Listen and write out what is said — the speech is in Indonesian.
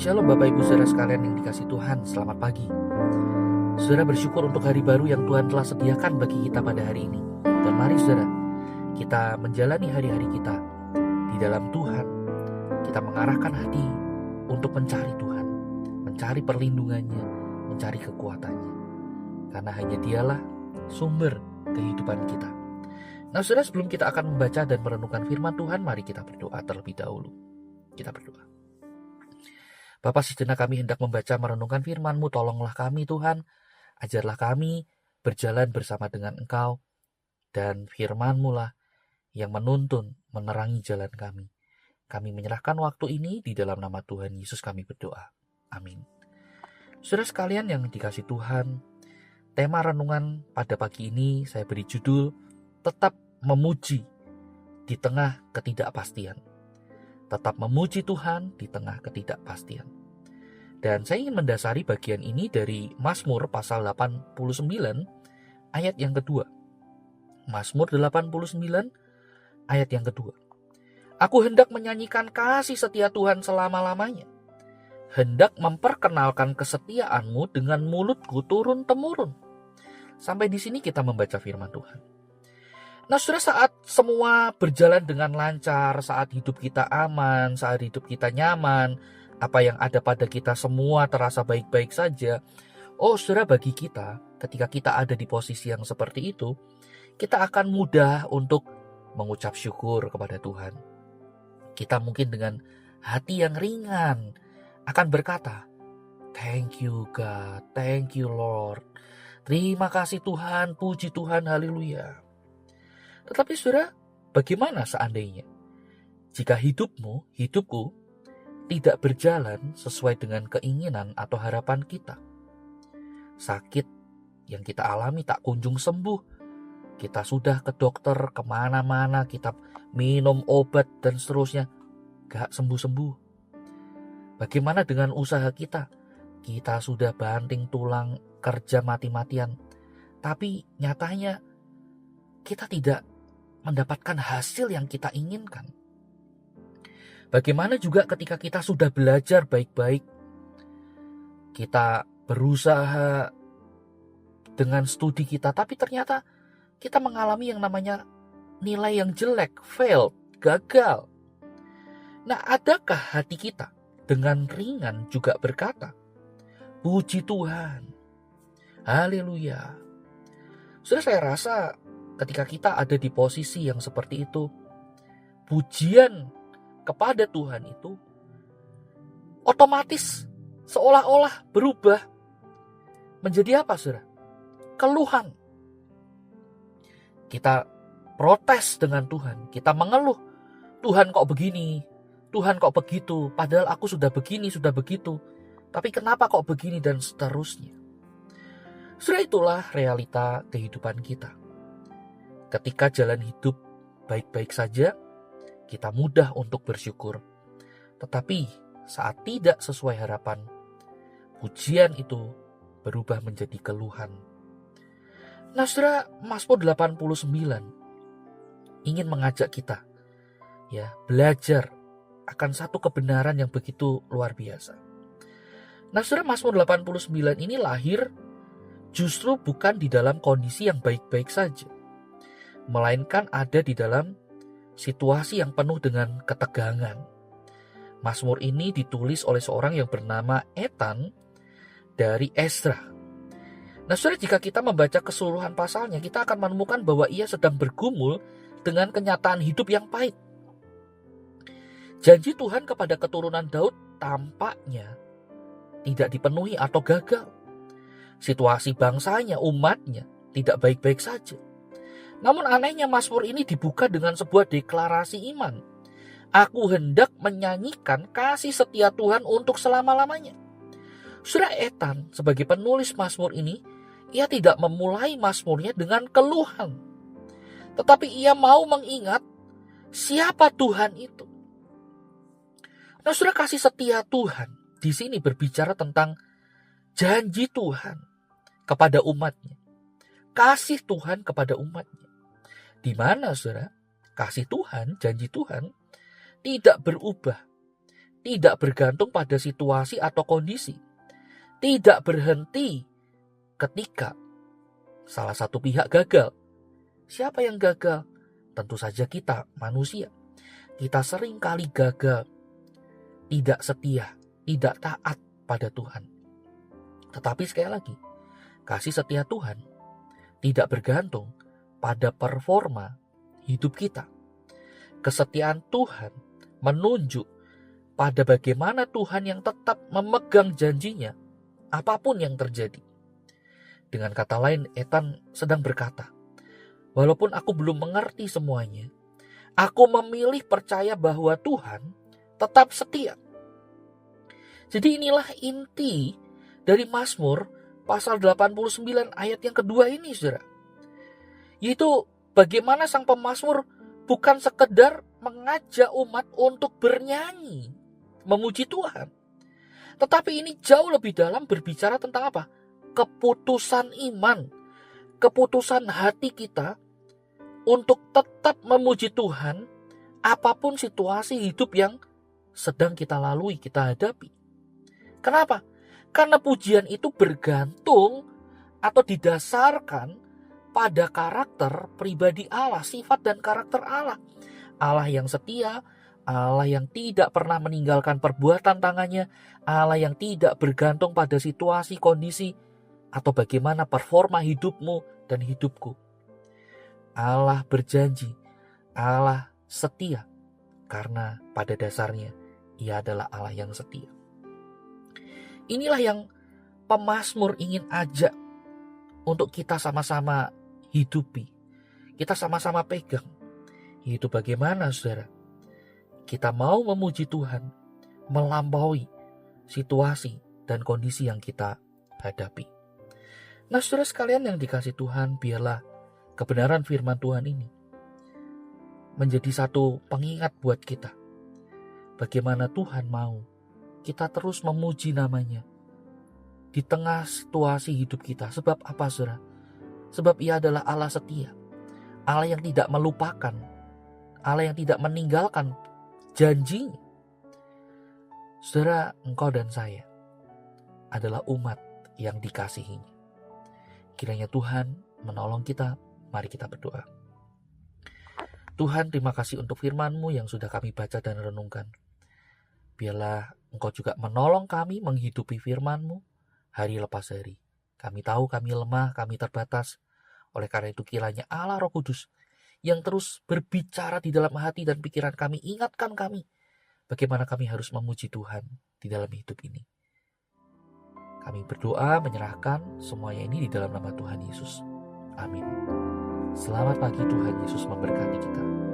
Shalom Bapak Ibu Saudara sekalian yang dikasihi Tuhan, selamat pagi. Saudara bersyukur untuk hari baru yang Tuhan telah sediakan bagi kita pada hari ini. Dan mari saudara, kita menjalani hari-hari kita di dalam Tuhan. Kita mengarahkan hati untuk mencari Tuhan, mencari perlindungannya, mencari kekuatannya. Karena hanya Dialah sumber kehidupan kita. Nah saudara, sebelum kita akan membaca dan merenungkan firman Tuhan, mari kita berdoa terlebih dahulu. Kita berdoa. Bapa, sejenak kami hendak membaca merenungkan firman-Mu, tolonglah kami Tuhan, ajarlah kami berjalan bersama dengan Engkau, dan firman-Mu lah yang menuntun, menerangi jalan kami. Kami menyerahkan waktu ini di dalam nama Tuhan Yesus kami berdoa. Amin. Saudara sekalian yang dikasihi Tuhan, tema renungan pada pagi ini saya beri judul, tetap memuji di tengah ketidakpastian. Tetap memuji Tuhan di tengah ketidakpastian. Dan saya ingin mendasari bagian ini dari Mazmur pasal 89 ayat yang kedua. Mazmur 89 ayat yang kedua. Aku hendak menyanyikan kasih setia Tuhan selama-lamanya. Hendak memperkenalkan kesetiaan-Mu dengan mulutku turun-temurun. Sampai di sini kita membaca firman Tuhan. Nah saudara, saat semua berjalan dengan lancar, saat hidup kita aman, saat hidup kita nyaman, apa yang ada pada kita semua terasa baik-baik saja. Oh saudara, bagi kita, ketika kita ada di posisi yang seperti itu, kita akan mudah untuk mengucap syukur kepada Tuhan. Kita mungkin dengan hati yang ringan akan berkata, "Thank you God, thank you Lord. Terima kasih Tuhan, puji Tuhan, haleluya." Tetapi saudara, bagaimana seandainya jika hidupmu, hidupku tidak berjalan sesuai dengan keinginan atau harapan kita? Sakit yang kita alami tak kunjung sembuh. Kita sudah ke dokter, kemana-mana, kita minum obat dan seterusnya, gak sembuh-sembuh. Bagaimana dengan usaha kita? Kita sudah banting tulang, kerja mati-matian, tapi nyatanya kita tidak mendapatkan hasil yang kita inginkan. Bagaimana juga ketika kita sudah belajar baik-baik, kita berusaha dengan studi kita, tapi ternyata kita mengalami yang namanya nilai yang jelek, failed, gagal. Nah, adakah hati kita dengan ringan juga berkata, "Puji Tuhan, haleluya"? Sudah, saya rasa ketika kita ada di posisi yang seperti itu, pujian kepada Tuhan itu otomatis seolah-olah berubah menjadi apa, saudara? Keluhan. Kita protes dengan Tuhan, kita mengeluh, "Tuhan kok begini, Tuhan kok begitu, padahal aku sudah begini, sudah begitu, tapi kenapa kok begini," dan seterusnya. Saudara, itulah realita kehidupan kita. Ketika jalan hidup baik-baik saja, kita mudah untuk bersyukur. Tetapi saat tidak sesuai harapan, pujian itu berubah menjadi keluhan. Nah saudara, Mazmur 89 ingin mengajak kita belajar akan satu kebenaran yang begitu luar biasa. Nah saudara, Mazmur 89 ini lahir justru bukan di dalam kondisi yang baik-baik saja, melainkan ada di dalam situasi yang penuh dengan ketegangan. Mazmur ini ditulis oleh seorang yang bernama Etan dari Ezra. Nah saudara, jika kita membaca keseluruhan pasalnya, kita akan menemukan bahwa ia sedang bergumul dengan kenyataan hidup yang pahit. Janji Tuhan kepada keturunan Daud tampaknya tidak dipenuhi atau gagal. Situasi bangsanya, umatnya tidak baik-baik saja. Namun anehnya Mazmur ini dibuka dengan sebuah deklarasi iman. Aku hendak menyanyikan kasih setia Tuhan untuk selama-lamanya. Saudara, Etan sebagai penulis Mazmur ini, ia tidak memulai Mazmurnya dengan keluhan. Tetapi ia mau mengingat siapa Tuhan itu. Nah saudara, kasih setia Tuhan di sini berbicara tentang janji Tuhan kepada umatnya. Kasih Tuhan kepada umatnya. Di mana saudara, kasih Tuhan, janji Tuhan tidak berubah tidak bergantung pada situasi atau kondisi, tidak berhenti ketika salah satu pihak gagal. Siapa yang gagal? Tentu saja kita, manusia. Kita sering kali gagal, tidak setia, tidak taat pada Tuhan. Tetapi sekali lagi, kasih setia Tuhan tidak bergantung pada performa hidup kita. Kesetiaan Tuhan menunjuk pada bagaimana Tuhan yang tetap memegang janjinya, apapun yang terjadi. Dengan kata lain, Ethan sedang berkata, walaupun aku belum mengerti semuanya, aku memilih percaya bahwa Tuhan tetap setia. Jadi inilah inti dari Mazmur pasal 89 ayat yang kedua ini, saudara. Yaitu bagaimana sang pemazmur bukan sekedar mengajak umat untuk bernyanyi, memuji Tuhan. Tetapi ini jauh lebih dalam berbicara tentang apa? Keputusan iman, keputusan hati kita untuk tetap memuji Tuhan apapun situasi hidup yang sedang kita lalui, kita hadapi. Kenapa? Karena pujian itu bergantung atau didasarkan pada karakter pribadi Allah, sifat dan karakter Allah. Allah yang setia, Allah yang tidak pernah meninggalkan perbuatan tangannya, Allah yang tidak bergantung pada situasi, kondisi, atau bagaimana performa hidupmu dan hidupku. Allah berjanji, Allah setia, karena pada dasarnya Ia adalah Allah yang setia. Inilah yang pemazmur ingin ajak untuk kita sama-sama hidupi. Kita sama-sama pegang. Itu bagaimana, saudara? Kita mau memuji Tuhan melampaui situasi dan kondisi yang kita hadapi. Nah, saudara sekalian yang dikasih Tuhan, biarlah kebenaran firman Tuhan ini menjadi satu pengingat buat kita. Bagaimana Tuhan mau kita terus memuji namanya di tengah situasi hidup kita. Sebab apa, saudara? Sebab Ia adalah Allah setia, Allah yang tidak melupakan, Allah yang tidak meninggalkan janjinya. Saudara, engkau dan saya adalah umat yang dikasihinya. Kiranya Tuhan menolong kita. Mari kita berdoa. Tuhan, terima kasih untuk firman-Mu yang sudah kami baca dan renungkan. Biarlah Engkau juga menolong kami menghidupi firman-Mu hari lepas hari. Kami tahu kami lemah, kami terbatas. Oleh karena itu kiranya Allah Roh Kudus yang terus berbicara di dalam hati dan pikiran kami, ingatkan kami bagaimana kami harus memuji Tuhan di dalam hidup ini. Kami berdoa menyerahkan semuanya ini di dalam nama Tuhan Yesus. Amin. Selamat pagi, Tuhan Yesus memberkati kita.